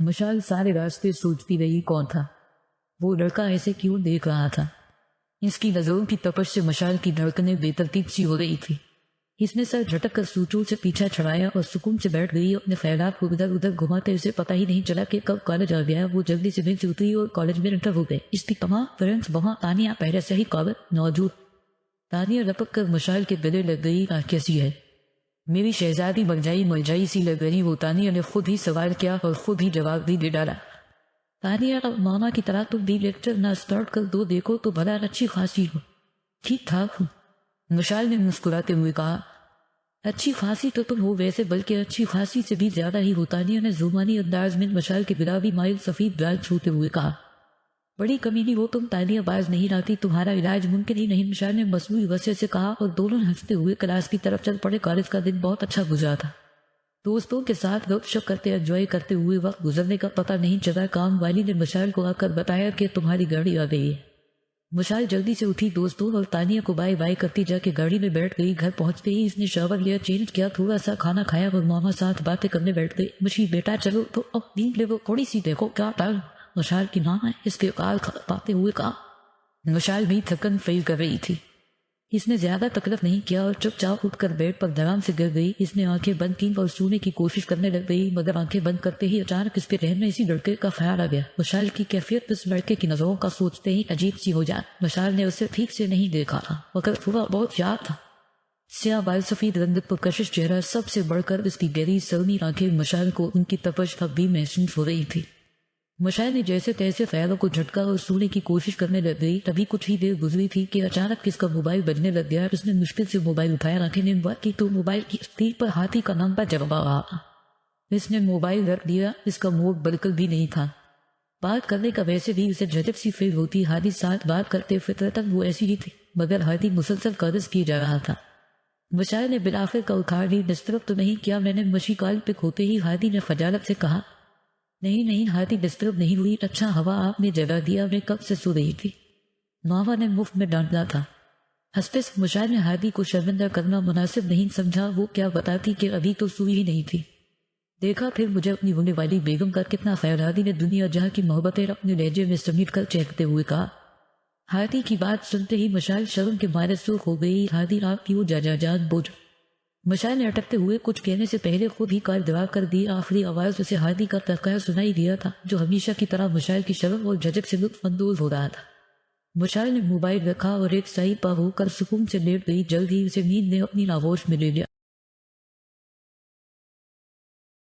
مشال سارے راستے سوچتی رہی کون تھا وہ لڑکا، ایسے کیوں دیکھ رہا تھا؟ اس کی نظروں کی تپش سے مشال کی دھڑکنیں بے ترتیب سی ہو رہی تھی۔ اس نے سر جھٹک کر سوچوں سے پیچھا چھڑایا اور سکون سے بیٹھ گئی، اپنے خیالات کو ادھر ادھر گھماتے اسے پتہ ہی نہیں چلا کہ کب کالج آ گیا۔ وہ جلدی سے بینچ سے اتری اور کالج میں انٹر ہو گئے۔ اس کی تمام فرینڈز وہاں، تانیہ پہلے سے ہی قابل موجود۔ تانیہ لپک کر مشال کے گلے لگ گئی۔ کیسی ہے؟ میری شہزادی مرجائی سی لگ رہی وہ، تانیہ نے خود ہی سوال کیا اور خود ہی جواب بھی دے ڈالا۔ تانیہ، اب ماما کی طرح تم بھی لیکچر نہ اسٹارٹ کر دو، دیکھو تو بھلا اچھی خاصی ہو۔ ٹھیک ٹھاک ہوں، مشال نے مسکراتے ہوئے کہا۔ اچھی خاصی تو تم ہو ویسے، بلکہ اچھی خاصی سے بھی زیادہ ہی ہو، تانیہ نے زبانی انداز میں مشال کے گلابی مائل سفید بال چھوتے ہوئے کہا۔ بڑی کمینی ہو تم تانیہ، باز نہیں آتی، تمہارا علاج ممکن ہی نہیں، مشال نے مصنوعی غصے سے کہا، اور دونوں ہنستے ہوئے کلاس کی طرف چل پڑے۔ کالج کا دن بہت اچھا گزرا تھا، دوستوں کے ساتھ گپ شپ کرتے انجوائے کرتے ہوئے وقت گزرنے کا پتہ نہیں چلا۔ کام والی نے مشال کو آ کر بتایا کہ تمہاری گاڑی آ گئی ہے۔ مشال جلدی سے اٹھی، دوستوں اور تانیہ کو بائے بائے کرتی جا کے گاڑی میں بیٹھ گئی۔ گھر پہنچتے ہی اس نے شاور لیا، چینج کیا، تھوڑا سا کھانا کھایا اور ماما ساتھ باتیں کرنے بیٹھ گئی۔ مشی بیٹا چلو تو اب نیند لے، وہ تھوڑی سی دیکھو کیا ٹائم۔ مشال کی ماں ہے، اس کے کال پاتے ہوئے کہا۔ مشال بھی تھکن فیل کر رہی تھی، اس نے زیادہ تکلف نہیں کیا اور چپ چاپ اٹھ کر بیڈ پر دھڑام سے گر گئی۔ اس نے آنکھیں بند کی اور سونے کی کوشش کرنے لگ گئی، مگر آنکھیں بند کرتے ہی اچانک اس کے ذہن میں اسی لڑکے کا خیال آ گیا۔ مشال کی کیفیت اس لڑکے کی نظروں کا سوچتے ہی عجیب سی ہو جائے۔ مشال نے اسے ٹھیک سے نہیں دیکھا تھا مگر تھوڑا بہت یاد تھا۔ سیاہ بال، سفید رنگت پر کشش چہرہ، سب سے بڑھ کر اس کی گہری سرنی آنکھیں۔ مشال کو ان کی تپش اب بھی محسوس ہو رہی تھی۔ مشال نے جیسے تیسے خیالوں کو جھٹکا اور سونے کی کوشش کرنے لگ گئی۔ تبھی کچھ ہی دیر گزری تھی کہ اچانک اس کا موبائل بجنے لگ گیا۔ اس نے مشکل سے موبائل اٹھایا، آنکھیں نے بات کی تو موبائل کی اسکرین پر ہاتھی کا نام پر جواب آ رہا۔ اس نے موبائل رکھ دیا، اس کا موڈ بالکل بھی نہیں تھا بات کرنے کا، ویسے بھی اسے جھجک سی فیل ہوتی۔ ہادی ساتھ بات کرتے، فطرتاً وہ ایسی ہی تھی، مگر ہادی مسلسل قرض کی جا رہا تھا۔ مشال نے بالآخر کا اکھاڑ لی، ڈسٹرب تو نہیں کیا میں نے؟ مشی کال پک ہوتے ہی ہادی نے خجالت سے کہا۔ نہیں ہادی، ڈسٹرب نہیں ہوئی، اچھا ہوا آپ نے جگہ دیا، میں کب سے سو رہی تھی، ماما نے مفت میں ڈانٹنا تھا۔ ہنستے سے مشال نے ہادی کو شرمندہ کرنا مناسب نہیں سمجھا، وہ کیا بتاتی کہ ابھی تو سوئی ہی نہیں تھی۔ دیکھا پھر مجھے اپنی ہونے والی بیگم کا کتنا خیال، ہادی نے دنیا جہاں کی محبتیں اپنے لہجے میں سمیٹ کر چہکتے ہوئے کہا۔ ہادی کی بات سنتے ہی مشال شرم کے مارے سرخ ہو گئی۔ ہادی آپ کیوں جان بوجھ؟ مشال نے اٹکتے ہوئے کچھ کہنے سے پہلے خود ہی کال دبا کر دی۔ آخری آواز اسے ہادی کا تحقیہ سنائی دیا تھا، جو ہمیشہ کی طرح مشال کی شرم اور جھجک سے لطف اندوز ہو رہا تھا۔ مشال نے موبائل رکھا اور ایک سائی پا ہو کر سکون سے لیٹ گئی۔ جلد ہی اسے نیند نے اپنی آغوش میں لے لیا۔